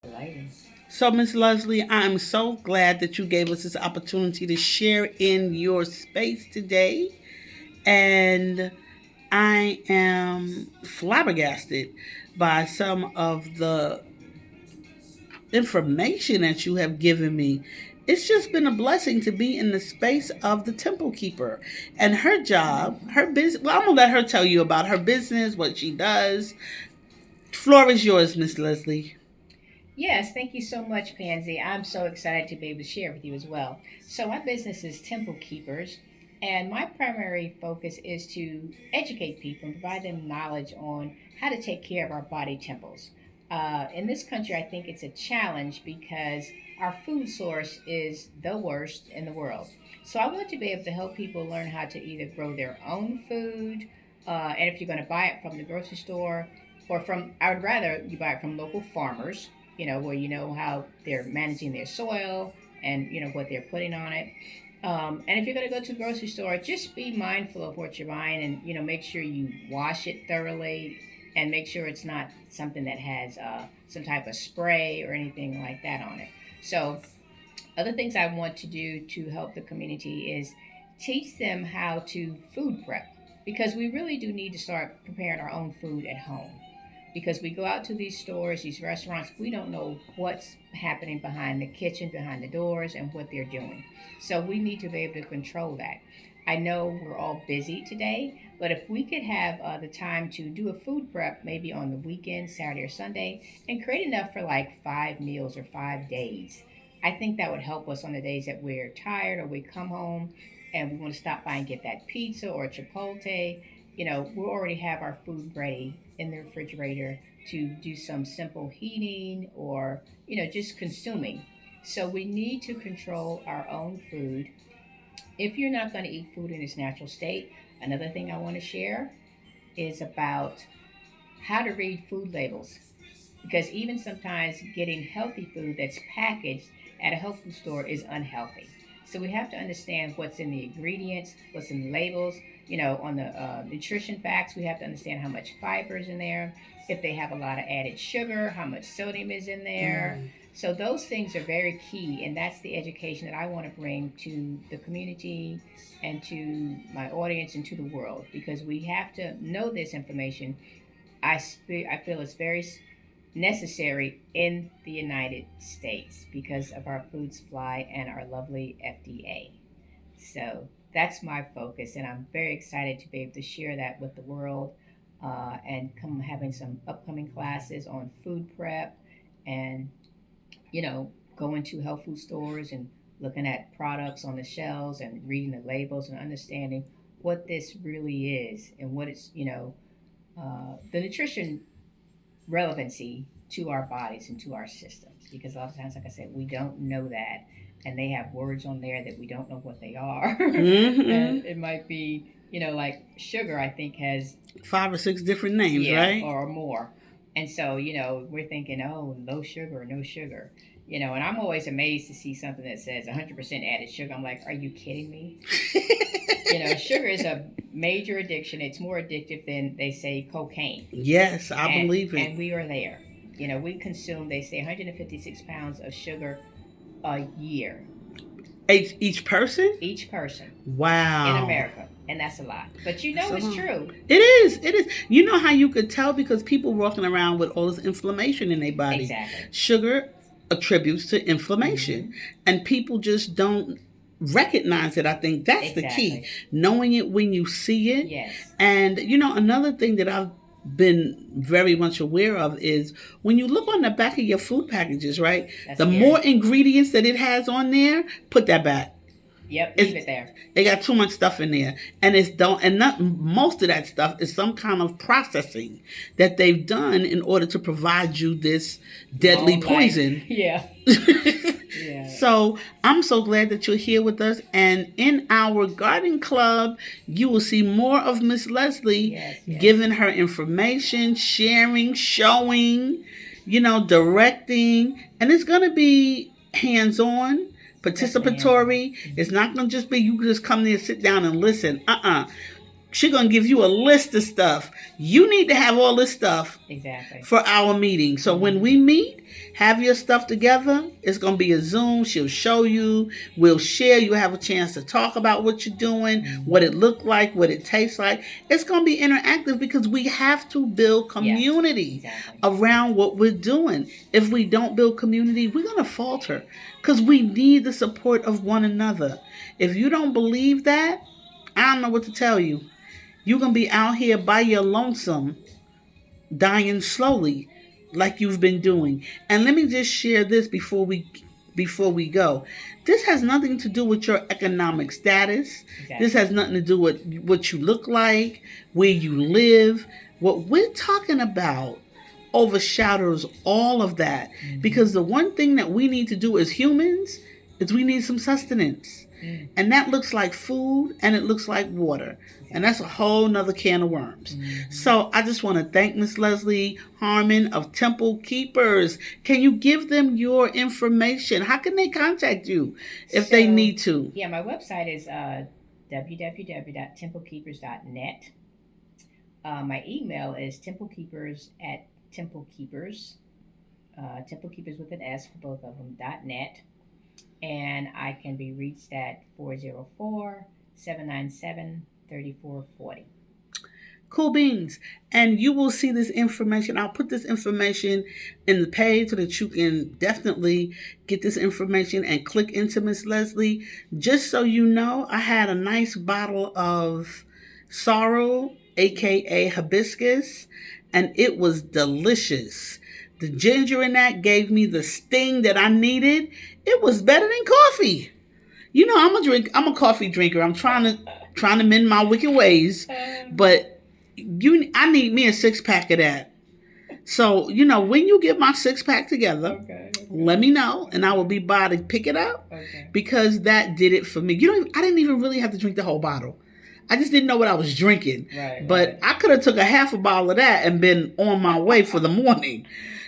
Lighting. So, Miss Leslie, I'm so glad that you gave us this opportunity to share in your space today. And I am flabbergasted by some of the information that you have given me. It's just been a blessing to be in the space of the Temple Keeper and her job, her business. Well, I'm going to let her tell you about her business, what she does. Floor is yours, Miss Leslie. Yes, thank you so much, Pansy. I'm so excited to be able to share with you as well. So, my business is Temple Keepers, and my primary focus is to educate people and provide them knowledge on how to take care of our body temples. In this country, I think it's a challenge because our food source is the worst in the world. So, I want to be able to help people learn how to either grow their own food, and if you're going to buy it from the grocery store, or from, I would rather you buy it from local farmers, where you know how they're managing their soil and what they're putting on it. And if you're going to go to the grocery store, just be mindful of what you're buying, and make sure you wash it thoroughly, and make sure it's not something that has some type of spray or anything like that on it. So, other things I want to do to help the community is teach them how to food prep, because we really do need to start preparing our own food at home, because we go out to these stores, these restaurants, we don't know what's happening behind the kitchen, behind the doors, and what they're doing. So we need to be able to control that. I know we're all busy today, but if we could have the time to do a food prep, maybe on the weekend, Saturday or Sunday, and create enough for like 5 meals or 5 days, I think that would help us on the days that we're tired or we come home and we want to stop by and get that pizza or Chipotle. We already have our food ready in the refrigerator to do some simple heating or, just consuming. So we need to control our own food. If you're not going to eat food in its natural state, another thing I want to share is about how to read food labels. Because even sometimes getting healthy food that's packaged at a health food store is unhealthy. So we have to understand what's in the ingredients, what's in the labels. On the nutrition facts, we have to understand how much fiber is in there, if they have a lot of added sugar, how much sodium is in there. Mm. So those things are very key, and that's the education that I want to bring to the community and to my audience and to the world, because we have to know this information. I feel it's very necessary in the United States because of our food supply and our lovely FDA. So that's my focus, and I'm very excited to be able to share that with the world, and come having some upcoming classes on food prep, and going to health food stores and looking at products on the shelves and reading the labels and understanding what this really is and what it's the nutrition relevancy to our bodies and to our systems, because a lot of times, like I said, we don't know that, and they have words on there that we don't know what they are. Mm-hmm. And it might be, like sugar, I think has, 5 or 6 different names, yeah, right? or more. And so, we're thinking, oh, low sugar, no sugar. And I'm always amazed to see something that says 100% added sugar. I'm like, are you kidding me? Sugar is a major addiction. It's more addictive than, they say, cocaine. Yes, I and believe it. and we are there. We consume, they say, 156 pounds of sugar a year, Each person? each person in Wow. America, and that's a lot. But That's a it's lot. true. It is. It is. You know how you could tell because people walking around with all this inflammation in their body. Exactly. Sugar attributes to inflammation, Hmm. and people just don't recognize it. I think that's the key. Exactly. Knowing it when you see it. Yes. And another thing that I've been very much aware of is when you look on the back of your food packages, right? That's The more scary. ingredients that it has on there, put that back. Yep. Leave It's it there. they got too much stuff in there, and it's don't and not most of that stuff is some kind of processing that they've done in order to provide you this deadly Long life. poison. Yeah. Yeah. So I'm so glad that you're here with us, and in our garden club, you will see more of Miss Leslie Yes. Yes. giving her information, sharing, showing, directing, and it's gonna be hands-on, Definitely hands on. participatory. It's not gonna just be you just come there, sit down, and listen. She's going to give you a list of stuff. You need to have all this stuff Exactly. for our meeting. So when we meet, have your stuff together. It's going to be a Zoom. She'll show you. We'll share. You have a chance to talk about what you're doing, what it looked like, what it tastes like. It's going to be interactive because we have to build community around what we're doing. If we don't build community, we're going to falter because we need the support of one another. If you don't believe that, I don't know what to tell you. You're going to be out here by your lonesome, dying slowly like you've been doing. And let me just share this before we go. This has nothing to do with your economic status. Exactly. This has nothing to do with what you look like, where you live. What we're talking about overshadows all of that. Because the one thing that we need to do as humans is we need some sustenance. And that looks like food and it looks like water. And that's a whole nother can of worms. So I just want to thank Miss Leslie Harmon of Temple Keepers. Can you give them your information? How can they contact you if they need to? Yeah, my website is www.templekeepers.net. My email is templekeepers@templekeepers. Templekeepers with an S for both of them, .net. And I can be reached at 404-797-3440. Cool beans. And you will see this information. I'll put this information in the page so that you can definitely get this information and click into Miss Leslie. Just so you know, I had a nice bottle of sorrel, aka hibiscus, and it was delicious. The ginger in that gave me the sting that I needed. It was better than coffee. You know, I'm a coffee drinker. I'm trying to mend my wicked ways, but I need me a 6-pack of that. So, you know, when you get my 6-pack together, let me know and I will be by to pick it up because that did it for me. I didn't even really have to drink the whole bottle. I just didn't know what I was drinking. But I could have took a half a bottle of that and been on my way for the morning.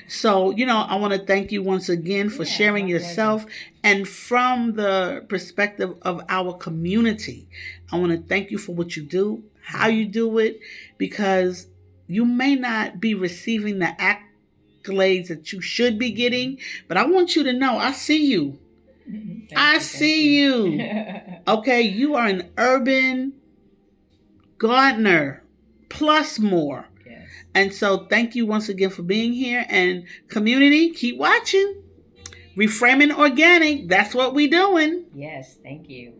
So, you know, I want to thank you once again for sharing yourself. And from the perspective of our community, I want to thank you for what you do, how you do it, because you may not be receiving the accolades that you should be getting, but I want you to know I see you. I see you. Okay, you are an urban gardener plus more. And so thank you once again for being here. And community, keep watching. Reframing Organic, that's what we doing. Yes, thank you.